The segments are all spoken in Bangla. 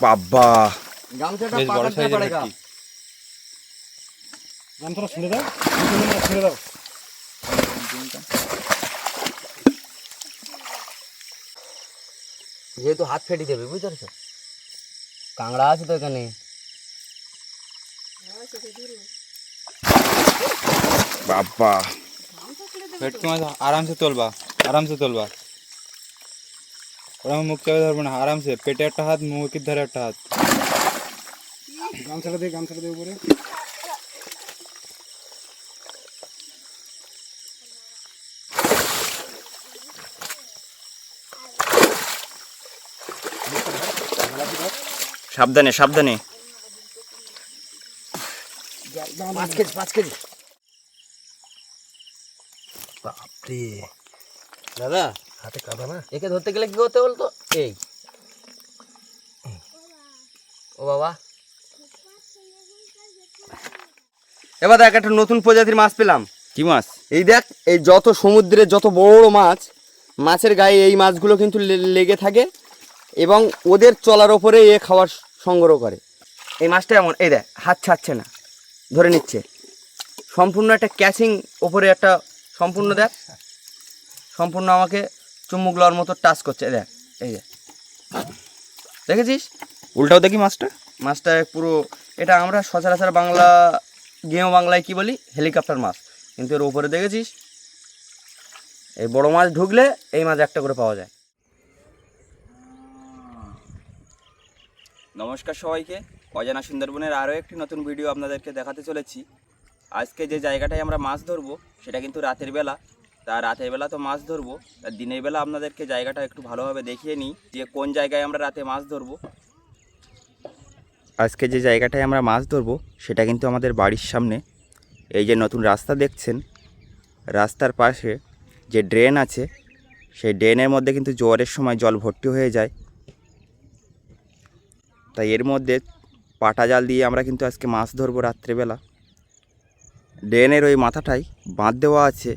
বাবা গামছাটা বেশ বড় পাকাতে সাইজের পড়েগা। ভেটকি। গামছাটা ছেড়ে দাও, ছেড়ে দাও। যেহেতু হাত ফেটে দেবে, বুঝতে পারছো? কাঁকড়া আছে তো এখানে। বাবা ভেটকি মাছ আরামসে তোলবা ওরা মুখ চাপে ধরবো না, আরামসে পেটে একটা হাত, মুখের ধারে একটা হাত। গামছাটা দিয়ে উপরে। সাবধানে সাবধানে। 5 কেজি। বাপরে দাদা, হাতে কাদা না? একে ধরতে গেলে কি করতে বলতো? এই ও বাবা, এবার দেখ একটা নতুন প্রজাতির মাছ পেলাম। কি মাছ? এই দেখ, এই যত সমুদ্রের যত বড় বড় মাছ, মাছের গায়ে এই মাছগুলো কিন্তু লেগে থাকে এবং ওদের চলার ওপরে এ খাবার সংগ্রহ করে। এই মাছটা এমন, এই দেখ হাত ছাড়ছে না, ধরে নিচ্ছে সম্পূর্ণ একটা ক্যাচিং ওপরে একটা সম্পূর্ণ, দেখ সম্পূর্ণ আমাকে চুম্বক লওয়ার মতো টাচ করছে। দেখ এই দেখ, দেখেছিস? উল্টাও দেখি মাছটা। মাছটা পুরো, এটা আমরা সচরাচর গেঁয়ো বাংলায় কি বলি, হেলিকপ্টার মাছ, কিন্তু এর ওপরে দেখেছিস এই বড় মাছ ঢুকলে এই মাছ একটা করে পাওয়া যায়। নমস্কার সবাইকে, অজানা সুন্দরবনের আরও একটি নতুন ভিডিও আপনাদেরকে দেখাতে চলেছি। আজকে যে জায়গাটায় আমরা মাছ ধরবো সেটা কিন্তু রাতের বেলা। তা রাতের বেলা তো মাছ ধরবো, তা দিনের বেলা আপনাদেরকে জায়গাটা একটু ভালোভাবে দেখিয়ে নিই যে কোন জায়গায় আমরা রাতে মাছ ধরবো। আজকে যে জায়গাটায় আমরা মাছ ধরবো সেটা কিন্তু আমাদের বাড়ির সামনে। এই যে নতুন রাস্তা দেখছেন, রাস্তার পাশে যে ড্রেন আছে সেই ড্রেনের মধ্যে কিন্তু জোয়ারের সময় জল ভর্তি হয়ে যায়। তাই এর মধ্যে পাটা জাল দিয়ে আমরা কিন্তু আজকে মাছ ধরবো রাত্রেবেলা। ড্রেনের ওই মাথাটায় বাঁধ দেওয়া আছে,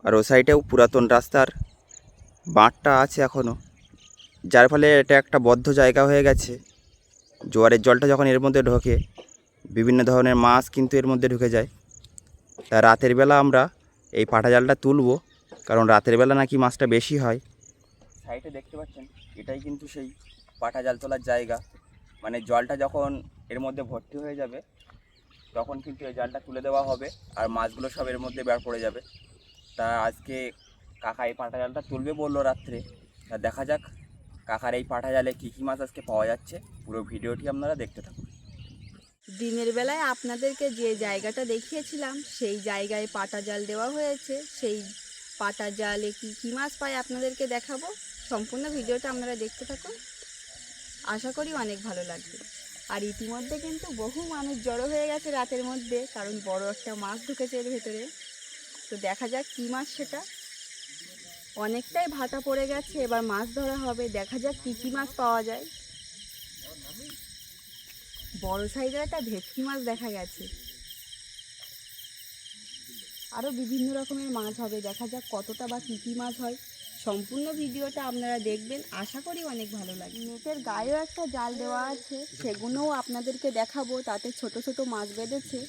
আর ও সাইডেও পুরাতন রাস্তার বাঁধটা আছে এখনও, যার ফলে এটা একটা বদ্ধ জায়গা হয়ে গেছে। জোয়ারের জলটা যখন এর মধ্যে ঢোকে বিভিন্ন ধরনের মাছ কিন্তু এর মধ্যে ঢুকে যায়। তা রাতের বেলা আমরা এই পাটা জালটা তুলবো, কারণ রাতের বেলা নাকি মাছটা বেশি হয়। সাইডে দেখতে পাচ্ছেন এটাই কিন্তু সেই পাটা জাল তোলার জায়গা। মানে জলটা যখন এর মধ্যে ভর্তি হয়ে যাবে তখন কিন্তু এই জালটা তুলে দেওয়া হবে আর মাছগুলো সব এর মধ্যে বের পড়ে যাবে। তা আজকে কাকা এই পাটা জালটা তুলবে বললো রাত্রে। তা দেখা যাক কাকার এই পাটা জালে কী কী মাছ আজকে পাওয়া যাচ্ছে। পুরো ভিডিওটি আপনারা দেখতে থাকুন। দিনের বেলায় আপনাদেরকে যে জায়গাটা দেখিয়েছিলাম সেই জায়গায় পাটা জাল দেওয়া হয়েছে। সেই পাটা জালে কী মাছ পায় আপনাদেরকে দেখাবো। সম্পূর্ণ ভিডিওটা আপনারা দেখতে থাকুন, আশা করি অনেক ভালো লাগবে। আর ইতিমধ্যে কিন্তু বহু মানুষ জড়ো হয়ে গেছে রাতের মধ্যে, কারণ বড় একটা মাছ ঢুকেছে এর ভেতরে। তো দেখা যাক কী মাছ সেটা। অনেকটাই ভাটা পড়ে গেছে, এবার মাছ ধরা হবে, দেখা যাক কী মাছ পাওয়া যায়। বড় সাইজের একটা ভেটকি মাছ দেখা গেছে, আরও বিভিন্ন রকমের মাছ হবে, দেখা যাক কতটা বা কী মাছ হয়। সম্পূর্ণ ভিডিওটা আপনারা দেখবেন, আশা করি অনেক ভালো লাগে। নেটের গায়েও একটা জাল দেওয়া আছে, সেগুলোও আপনাদেরকে দেখাবো। তাতে ছোট ছোট মাছ বেঁধেছে।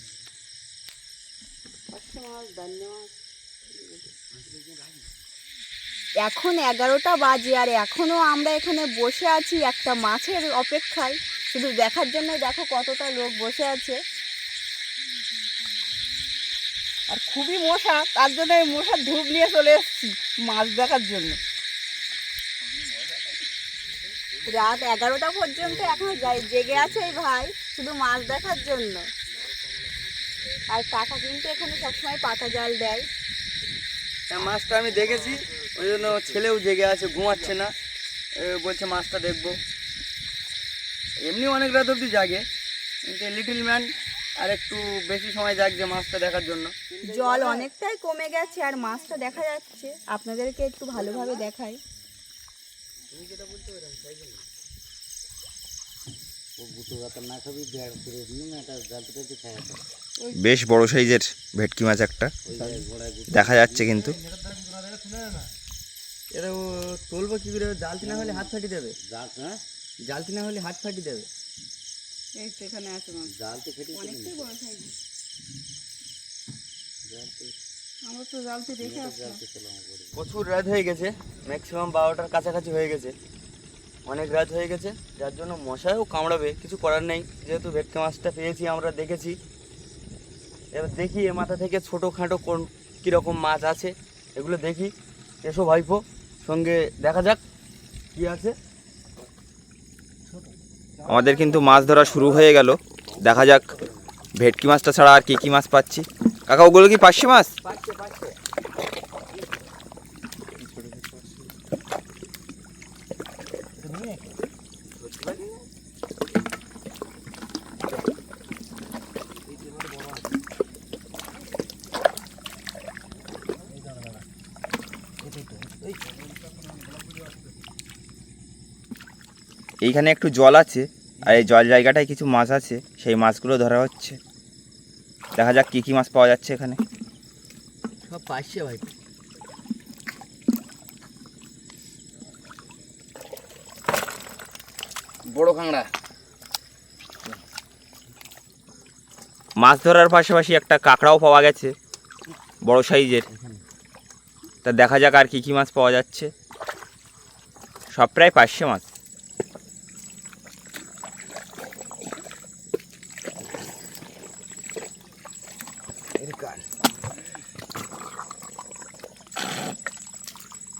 এখন 11টা বাজে আর এখনও আমরা এখানে বসে আছি একটা মাছের অপেক্ষায়, শুধু দেখার জন্য। দেখো কতটা লোক বসে আছে, আর খুবই মশা, তার জন্য এই মশার ধূপ নিয়ে চলে এসেছি মাছ দেখার জন্য। রাত 11টা পর্যন্ত এখনো জেগে আছে এই ভাই শুধু মাছ দেখার জন্য। আর কাকা কিন্তু এখানে সবসময় পাটা জাল দেয়। মাছটা আমি দেখেছি, ওই জন্য ছেলেও জেগে আছে, ঘুমাচ্ছে না, বলছে মাছটা দেখবো। এমনি অনেক রাত অবধি জাগে, কিন্তু লিটল ম্যান আর একটু বেশি সময় জাগছে মাছটা দেখার জন্য। জল অনেকটাই কমে গেছে আর মাছটা দেখা যাচ্ছে, আপনাদেরকে একটু ভালোভাবে দেখাই। বেশ বড় সাইজের ভেটকি মাছ একটা দেখা যাচ্ছে, কিন্তু এটা তুলবো কি করে? জালতি না হলে হাত ফাটি দেবে। জালতি না হলে হাত ফাটি দেবে। এই তো এখানে আছে মাছ, জালতি ফেটে অনেকটাই বড় সাইজ। আমরা তো জালতি দেখে আসলাম। প্রচুর রাত হয়ে গেছে, ম্যাক্সিমাম 12টার কাছাকাছি হয়ে গেছে, অনেক রাত হয়ে গেছে, যার জন্য মশাও কামড়াবে, কিছু করার নেই। যেহেতু ভেটকি মাছটা পেয়েছি, আমরা দেখেছি, এবার দেখি এ মাথা থেকে ছোটোখাটো কোন কীরকম মাছ আছে এগুলো দেখি। এসো ভাইপো, সঙ্গে দেখা যাক কি আছে। আমাদের কিন্তু মাছ ধরা শুরু হয়ে গেল, দেখা যাক ভেটকি মাছটা ছাড়া আর কী কী মাছ পাচ্ছি। কাকা ওগুলো কি পার্শে মাছ? পাচ্ছে পাচ্ছে। এইখানে একটু জল আছে, আর এই জল জায়গাটায় কিছু মাছ আছে, সেই মাছগুলো ধরা হচ্ছে। দেখা যাক কী কী মাছ পাওয়া যাচ্ছে এখানে। সব পাচ্ছে ভাই। বড় কাঁকড়া। মাছ ধরার পাশাপাশি একটা কাঁকড়াও পাওয়া গেছে, বড় সাইজের। তা দেখা যাক আর কী কী মাছ পাওয়া যাচ্ছে। সব প্রায় পার্শে মাছ।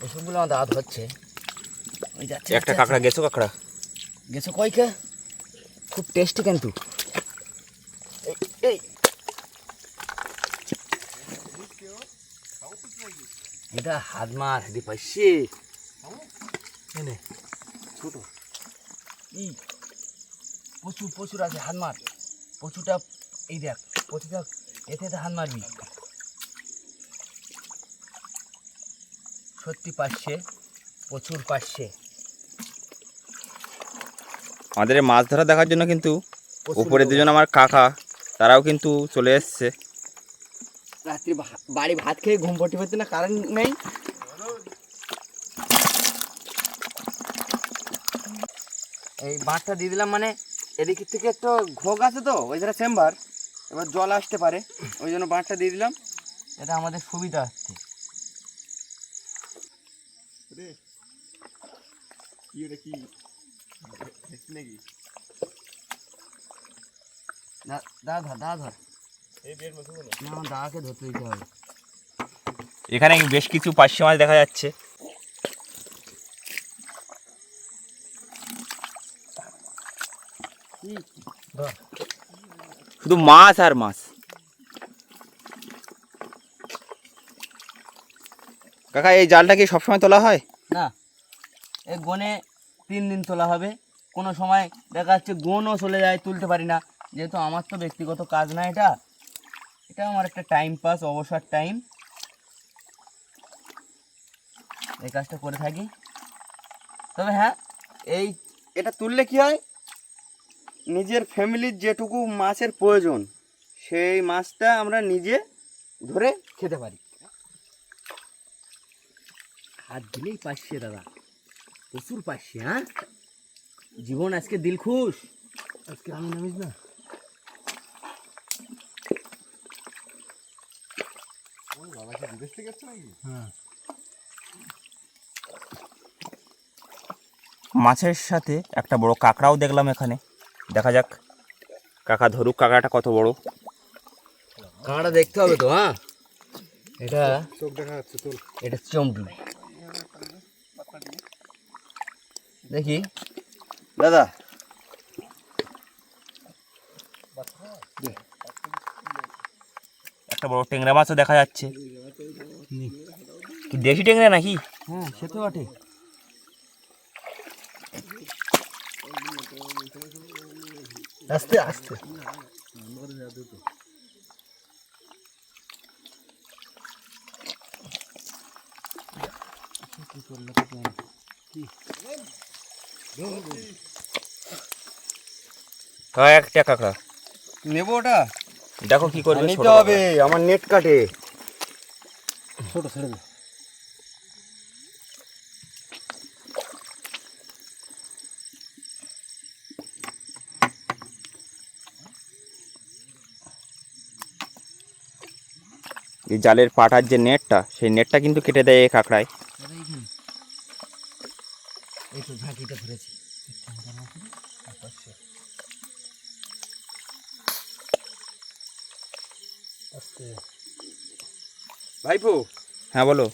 এসবগুলো আমার দাঁত হচ্ছে। ওই যাচ্ছে একটা কাঁকড়া গেছো, কাঁকড়া গেছো কয়কা, খুব টেস্টি কিন্তু। এই এই এটা হাত মার দি পাইছি এনে ছোট ই প্রচুর প্রচুর আছে, হাত মার প্রচুরটা। এই দেখ প্রচুরটা, এতে হাত মারবি। সত্যি পাচ্ছে, প্রচুর পাচ্ছে। আমাদের এই মাছ ধরা দেখার জন্য কিন্তু উপরে দুজন আমার কাকা, তারাও কিন্তু চলে এসছে। রাত্রি বাড়ি ভাত খেয়ে ঘুম পড়তে পারছে না, কারণ নেই। এই বাঁধটা দিয়ে দিলাম, মানে এদিক থেকে একটু ঘোগ আছে তো, ওই যারা চেম্বার, এবার জল আসতে পারে, ওই জন্য বাঁধটা দিয়ে দিলাম। এটা আমাদের সুবিধা হচ্ছে। দা ধর দা ধর, না আমার দাকে ধরতে দিতে হবে। এখানে বেশ কিছু পার্শে মাছ দেখা যাচ্ছে। শুধু মাছ আর মাছ। কাকা এই জালটা কি সবসময় তোলা হয়? না, এই গনে 3 দিন তোলা হবে। কোনো সময় দেখা যাচ্ছে গনও চলে যায়, তুলতে পারি না, যেহেতু আমার তো ব্যক্তিগত কাজ না, এটা এটা আমার একটা টাইম পাস, অবসর টাইম, এই কাজটা করে থাকি। তবে হ্যাঁ, এই এটা তুললে কি হয়, নিজের ফ্যামিলির যেটুকু মাছের প্রয়োজন সেই মাছটা আমরা নিজে ধরে খেতে পারি। হাত দিলেই পাচ্ছে দাদা, প্রচুর পাচ্ছে। হ্যাঁ, জীবন আজকে দিল খুশ। আজকে আমি নামিস না, মাছের সাথে একটা বড় কাঁকড়াও দেখলাম এখানে। দেখা যাক কাকা ধরুক কাঁকড়াটা কত বড়। কাঁকড়া দেখতে হবে তো। হ্যাঁ, এটা চোখ দেখা যাচ্ছে, চল। এটা চমড়ি দেখি দাদা। একটা বড় ট্যাংরা মাছও দেখা যাচ্ছে। কি দেশি ট্যাংরা নাকি? হ্যাঁ, সে তো বটে। আস্তে আস্তে একটা কাঁকড়া নেবো ওটা। দেখো কি করবে। নিতে হবে, আমার নেট কাটে। ছোট ছেড়ে দে। এই জালের পাটার যে নেটটা, সেই নেটটা কিন্তু কেটে দেয় এই কাঁকড়ায়। এই তো ঝাঁকিটা ধরেছে। ভাইপো, হ্যাঁ বলো।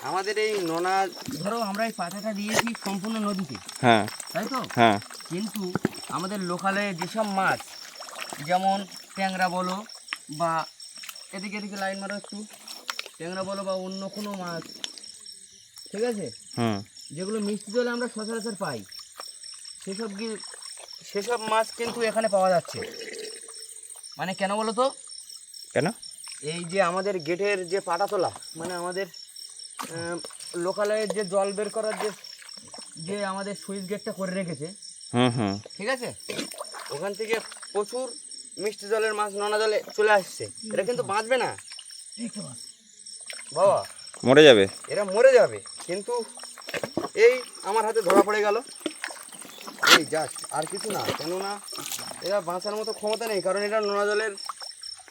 আমাদের এই নোনা, ধরো আমরা এই পাটাটা দিয়েছি সম্পূর্ণ নদীতে, হ্যাঁ তাই তো? হ্যাঁ কিন্তু আমাদের লোকালে যেসব মাছ, যেমন ট্যাংরা বলো বা এদিকে এদিকে লাইন মারো একটু, ট্যাংরা বলো বা অন্য কোনো মাছ, ঠিক আছে, হুম যেগুলো মিষ্টি জলে আমরা সচরাচর পাই, সেসব মাছ কিন্তু এখানে পাওয়া যাচ্ছে। মানে কেন বলো তো? কেন? এই যে আমাদের গেটের যে পাটা তোলা, মানে আমাদের লোকালে যে জল বের করার যে আমাদের সুইচ গেটটা করে রেখেছে, হুম হুম ঠিক আছে, ওখান থেকে প্রচুর মিষ্টি জলের মাছ নোনা জলে চলে আসছে। এটা কিন্তু বাঁচবে না বাবা, মরে যাবে। এরা মরে যাবে। কিন্তু এই আমার হাতে ধরা পড়ে গেল, এই জাস্ট, আর কিছু না। কেননা এরা বাঁচার মতো ক্ষমতা নেই, কারণ এরা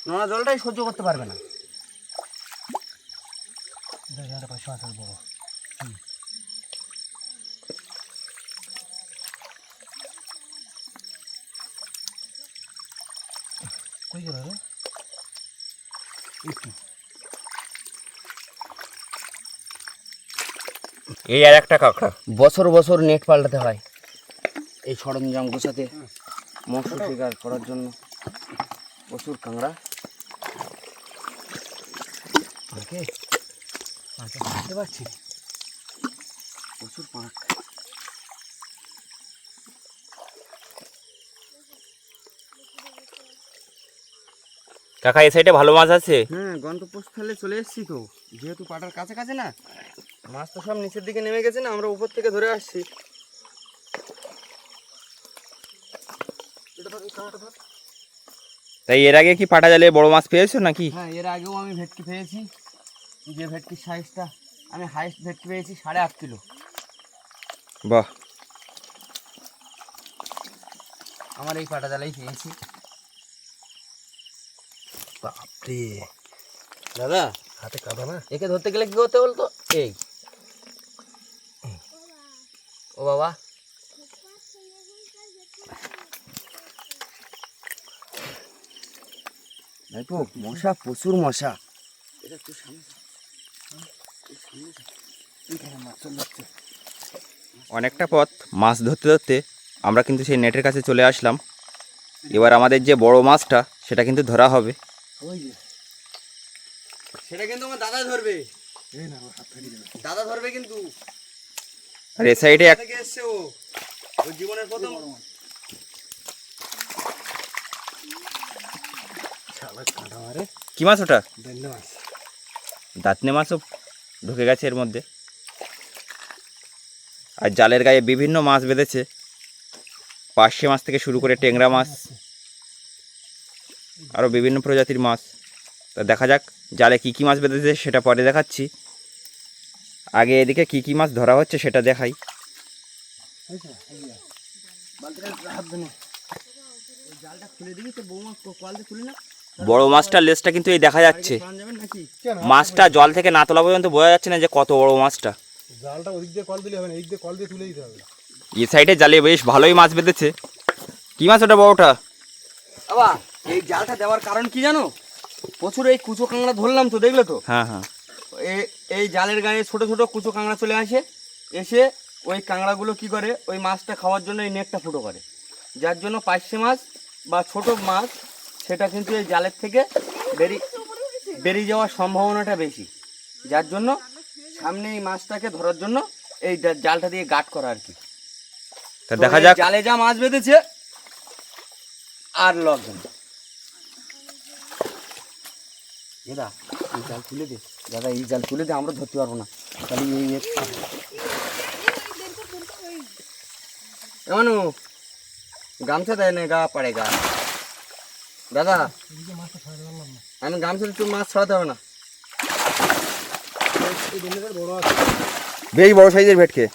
নোনা জলটাই সহ্য করতে পারবে না। কই গেল রে? এই আর একটা কাঁকড়া। বছর বছর নেট পাল্টাতে হয় এই সরঞ্জাম গোছাতে, মৎস্য শিকার করার জন্য। প্রচুর কাঁকড়া, বুঝতে পারছি। প্রচুর পাঁক। কাকা এই সাইডে ভালো মাছ আছে? হ্যাঁ, গন্তব্যস্থলে চলে এসেছি তো, যেহেতু পাটার কাছাকাছি না, মাছ তো সব নিচের দিকে নেমে গেছে না, আমরা উপর থেকে ধরে আসছি। তাই এর আগে কি পাটা জালে বড় মাছ পেয়েছো নাকি? হ্যাঁ, এর আগেও আমি ভেটকি পেয়েছি। যে ভেটকির সাইজটা, আমি হাইস্ট ভেটকি পেয়েছি 8.5 কিলো। বাহ, আমার এই পাটা জালেই পেয়েছি। বাপরে, দাদা হাতে কাদা না? একে ধরতে গেলে কি করতে বলতো? এই ও বাবা, দেখো মশা, প্রচুর মশা। অনেকটা পথ মাছ ধরতে ধরতে আমরা কিন্তু সেই নেটের কাছে চলে আসলাম। এবার আমাদের যে বড় মাছটা, সেটা কিন্তু ধরা হবে। ওই যে, সেটা কিন্তু আমার দাদা ধরবে, এই না, আমার হাত ফেটে যাবে। দাদা ধরবে কিন্তু। আর এ সাইডে কোথা থেকে এসছে ও? ওর জীবনের প্রথম। শালা কাঁটা মারে, কি মাছ ওটা? দন্ড মাছ। দাঁতনে মাছও ঢুকে গেছে এর মধ্যে। আর জালের গায়ে বিভিন্ন মাছ বেঁধেছে, পার্শে মাছ থেকে শুরু করে ট্যাংরা মাছ, আরও বিভিন্ন প্রজাতির মাছ। তা দেখা যাক জালে কী কী মাছ বেঁধেছে, সেটা পরে দেখাচ্ছি। আগে এদিকে কী কী মাছ ধরা হচ্ছে সেটা দেখাই। জালটা খুলে দিবি তো বৌমা, কলটা খুলে না। বড় মাছটার লেজটা কিন্তু এই দেখা যাচ্ছে। প্রাণ যাবেন নাকি? মাছটা জল থেকে না তোলা পর্যন্ত বোঝা যাচ্ছে না যে কত বড় মাছটা। জালটা ওদিক দিয়ে কল দিলে হবে না, এদিক দিয়ে কল দিয়ে তুলে দিতে হবে। এই সাইডে জালে বেশ ভালোই মাছ বেঁধেছে। কি মাছ ওটা বড়টা? বাবা, এই জালটা দেওয়ার কারণ কি জানো? প্রচুর এই কুচো কাঁকড়া ধরলাম তো, দেখলে তো? হ্যাঁ হ্যাঁ, এই জালের গায়ে ছোট ছোট কুচো কাঁকড়া চলে আসে, এসে ওই কাঁকড়াগুলো কি করে, ওই মাছটা খাওয়ার জন্য এই নেটটা ফুটো করে। যার জন্য পার্শে মাছ বা ছোট মাছ, সেটা কিন্তু এই জালের থেকে বেরিয়ে যাওয়ার সম্ভাবনাটা বেশি। যার জন্য সামনে এই মাছটাকে ধরার জন্য এই জালটা দিয়ে গার্ড করা আর কি। তা তো দেখা এই যাক। জালে যা মাছ বেঁধেছে আর লাগবে না। দাদা এই জাল তুলে দে, দাদা এই জাল তুলে দে, আমরা ধরতে পারবো না। তাহলে এমন গামছা দেয় না, গা পাড়ে গা। দাদা আমি গামছা একটু মাছ ছড়াতে হবে না। এই দন্ডটা বড় আছে, বেশ বড় সাইজের ভেটকে।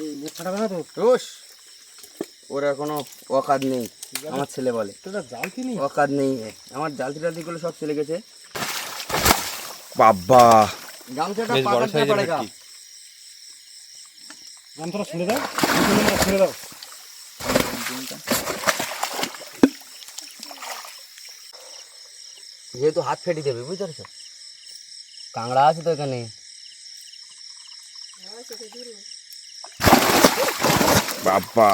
এই নেট ছাড়াবে না তো? রোশ, ওরা কোনো অকাদ নেই, আমার ছেলে বলে। তোটা জাল কিনি? অকাদ নেই, আমার জালতি টালতিগুলো সব চলে গেছে। বাবা, গামছাটা বেশ বড় পাকাতে সাইজের পড়েগা। ভেটকি। গামছাটা ছেড়ে দাও, ছেড়ে দাও। যেহেতু হাত ফেটে দেবে, বুঝতে পারছো? কাঁকড়া আছে তো এখানে। বাবা,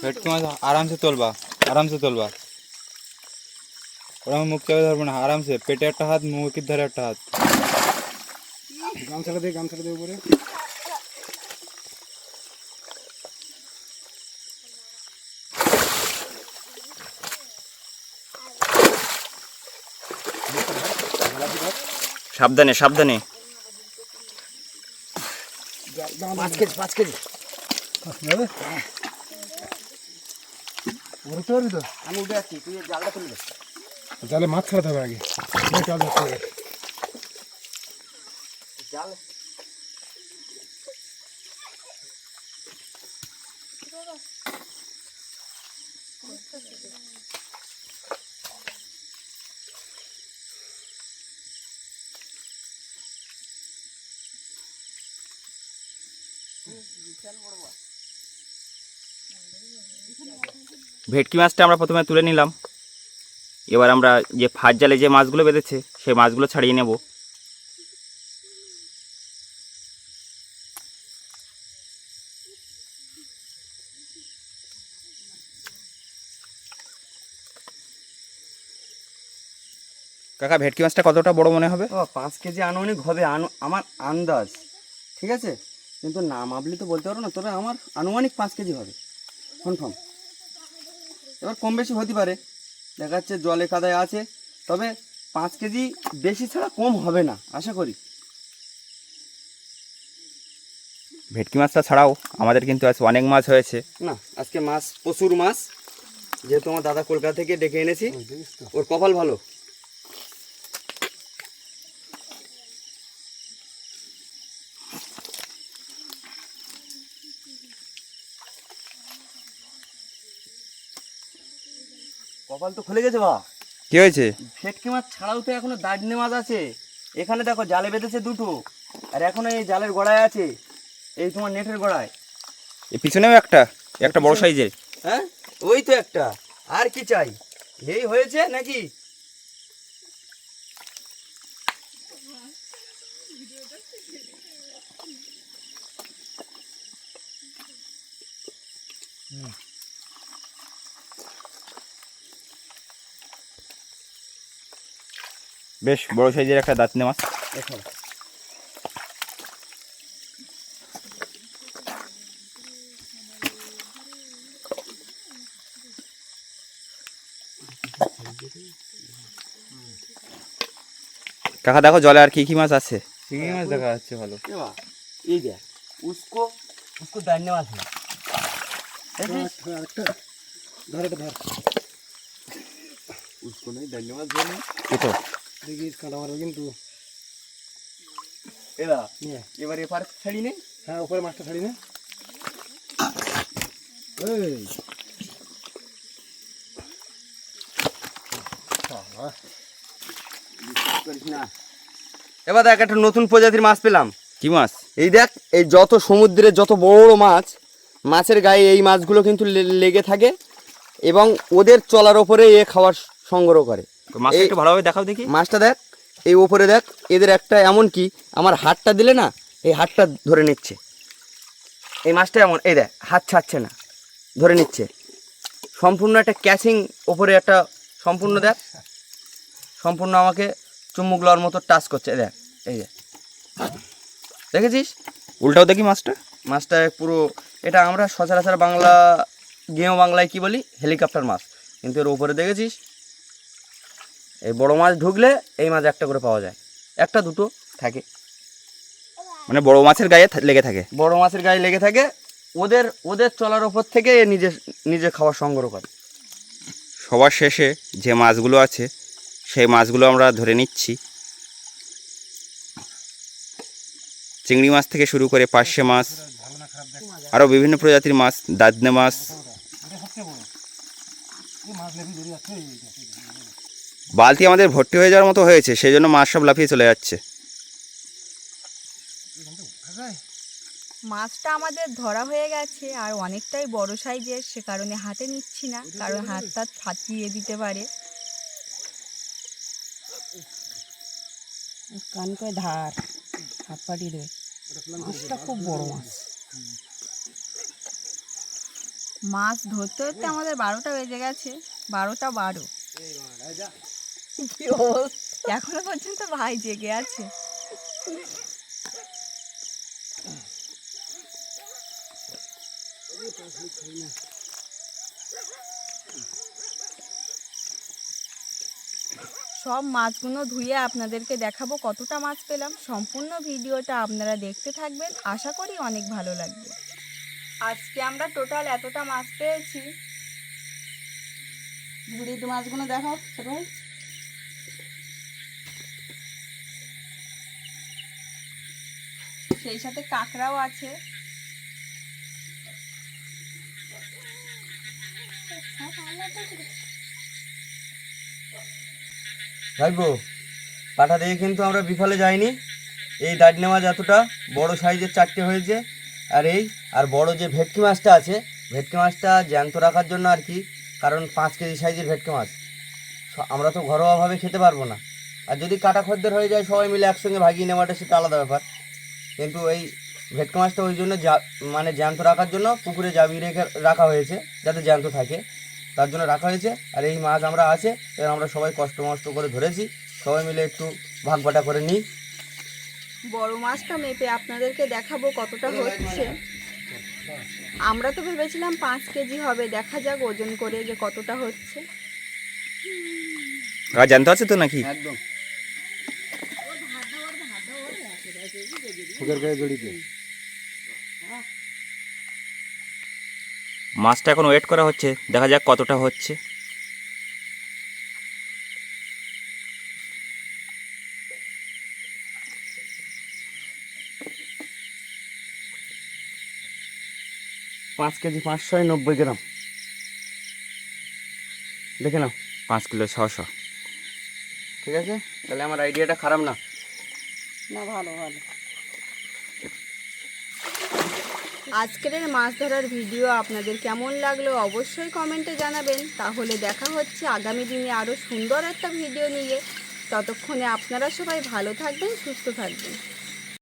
ভেটকি মাছ আরামসে তোলবা। ওরা মুখ চেপে ধরবো না, আরামসে পেটে একটা হাত, মুখের ধারে একটা হাত। গামছাটা দে উপরে। সাবধানে সাবধানে। 5 কেজি। যাবে? উঠতে পারবি তো? আমি উঠে আসছি, তুই জালটা তুলবে। জালে মাছ ছাড়াতে হবে আগে। জাল ধরতে হবে। জাল ভেটকি মাছটা আমরা প্রথমে তুলে নিলাম। এবার আমরা যে ফাঁস জালে যে মাছগুলো বেঁধেছে সেই মাছগুলো ছাড়িয়ে নেব। কাকা, ভেটকি মাছটা কতটা বড় মনে হবে? 5 কেজি আনুমানিক হবে, আমার আন্দাজ, ঠিক আছে? কিন্তু না মাপলি তো বলতে পারো না, তবে আমার আনুমানিক 5 কেজি হবে কনফার্ম। এবার কম বেশি হতে পারে, দেখা যাচ্ছে জলে কাদায় আছে, তবে 5 কেজি বেশি ছাড়া কম হবে না আশা করি। ভেটকি মাছটা ছাড়াও আমাদের কিন্তু আজ অনেক মাছ হয়েছে। না আজকে মাছ প্রচুর মাছ, যেহেতু আমার দাদা কলকাতা থেকে ডেকে এনেছি, ওর কপাল ভালো। কপাল তো খুলে গেছে বা। কি হয়েছে? ভেটকি মাছ ছাড়াও তো এখনো দাঁড়নে মাছ আছে। এখানে দেখো জালে বেঁধেছে 2টো, আর এখনো এই জালের গোড়ায় আছে, এই তোমার নেটের গোড়ায়। এর পিছনেও একটা একটা বড় সাইজের। হ্যাঁ ওই তো একটা, আর কি চাই? এই হয়েছে নাকি? বেশ বড় সাইজের একটা দাঁতনে মাছ। দেখো কাকা, দেখো জলে আর কি কি মাছ আছে। চিংড়ি মাছ দেখা যাচ্ছে ভালো। এই দেখ, उसको उसको दाढ़ने वाला है। আরেকটা ধর, এটা ধর। उसको नहीं दाढ़ने वाला बोले। কোথাও দেখিস কাঁটা মারবে কিন্তু। এরা নিয়ে এবার এপার ছাড়ি নেই। হ্যাঁ, উপরে মাছটা ছাড়ি না। এই করিস না। এবার দেখ একটা নতুন প্রজাতির মাছ পেলাম। কি মাছ? এই দেখ, এই যত সমুদ্রে যত বড় মাছ, মাছের গায়ে এই মাছগুলো কিন্তু লেগে থাকে এবং ওদের চলার ওপরে এ খাবার সংগ্রহ করে। মাছটা একটু ভালোভাবে দেখাও দেখি। মাছটা দেখ, এই ওপরে দেখ, এদের একটা এমন কি আমার হাতটা দিলে না, এই হাতটা ধরে নিচ্ছে। এই মাছটা এমন, এই দেখ হাত ছাড়ছে না, ধরে নিচ্ছে। সম্পূর্ণ একটা ক্যাচিং ওপরে একটা সম্পূর্ণ দেখ, সম্পূর্ণ আমাকে চুম্বক লওয়ার মতো টাচ করছে। দেখ এই দেখ, দেখেছিস? উল্টাও দেখি মাছটা। মাছটা পুরো, এটা আমরা সচরাচর বাংলা গেঁয়ো বাংলায় কি বলি, হেলিকপ্টার মাছ, কিন্তু এর উপরে দেখেছিস এই বড় মাছ ঢুকলে এই মাছ একটা করে পাওয়া যায়, একটা দুটো থাকে। মানে বড় মাছের গায়ে লেগে থাকে। বড় মাছের গায়ে লেগে থাকে, ওদের ওদের চলার ওপর থেকে এ নিজে খাবার সংগ্রহ করে। সবার শেষে যে মাছগুলো আছে সেই মাছগুলো আমরা ধরে নিচ্ছি। চিংড়ি মাছ থেকে শুরু করে পার্শে মাছ, আরও বিভিন্ন প্রজাতির মাছ, দাঁতনে মাছ। বালতি আমাদের ভর্তি হয়ে যাওয়ার মতো হয়েছে, সেই জন্য মাছ সব লাফিয়ে চলে যাচ্ছে। মাছটা আমাদের ধরা হয়ে গেছে আর অনেকটাই বড় সাইজের, সে কারণে হাতে নিচ্ছি না, কারণ হাতটা ফাটিয়ে দিতে পারে। কান করে ধার হাত পাটি দেবে। মাছটা খুব বড় মাছ। মাছ ধরতে ধরতে আমাদের 12টা বেজে গেছে, 12টা 12। এখনো পর্যন্ত ভাই জেগে আছে। সব মাছগুলো ধুয়ে আপনাদেরকে দেখাবো কতটা মাছ পেলাম। সম্পূর্ণ ভিডিওটা আপনারা দেখতে থাকবেন, আশা করি অনেক ভালো লাগবে। আজকে আমরা টোটাল এতটা মাছ পেয়েছি। বুড়ির মাছগুলো দেখো ছোট ভাই। সেই সাথে কাঁকড়াও আছে। ভাইবো, পাঠা দিয়ে কিন্তু আমরা বিফলে যাইনি। এই দাঁড়িয়ে মাছ এতটা বড় সাইজের 4টে হয়েছে। আর বড় যে ভেটকি মাছটা আছে, ভেটকি মাছটা জ্যান্ত রাখার জন্য আর কি, কারণ 5 কেজি সাইজের ভেটকি মাছ আমরা তো ঘরোয়াভাবে খেতে পারবো না। আর যদি কাটা খদ্দের হয়ে যায় সবাই মিলে একসঙ্গে ভাগিয়ে নেওয়াটা সেটা আলাদা ব্যাপার। কিন্তু এই ভেটকি মাছটা ওই জন্য মানে জ্যান্ত রাখার জন্য পুকুরে জাবিয়ে রাখা হয়েছে, যাতে জ্যান্ত থাকে, তার জন্য রাখা হয়েছে। আর এই মাছ আমরা আছে, এবার আমরা সবাই কষ্ট মষ্ট করে ধরেছি, সবাই মিলে একটু ভাগ বাটা করে নিই। বড় মাছটা মেপে আপনাদেরকে দেখাবো কতটা হচ্ছে। আমরা তো ভেবেছিলাম 5 কেজি হবে, দেখা যাক ওজন করে যে কতটা হচ্ছে। আর জানতে আছে তো নাকি? একদম ফুকের গায়ে জড়িতে মাছটা এখন ওয়েট করা হচ্ছে, দেখা যাক কতটা হচ্ছে। পাঁচ কেজি 590 গ্রাম। দেখে নাও। 5 কিলো 600। ঠিক আছে, তাহলে আমার আইডিয়াটা খারাপ না। না ভালো ভালো। আজকের এই মাছ ধরার ভিডিও আপনাদের কেমন লাগলো অবশ্যই কমেন্টে জানাবেন। তাহলে দেখা হচ্ছে আগামী দিনে আরও সুন্দর একটা ভিডিও নিয়ে। ততক্ষণে আপনারা সবাই ভালো থাকবেন, সুস্থ থাকবেন।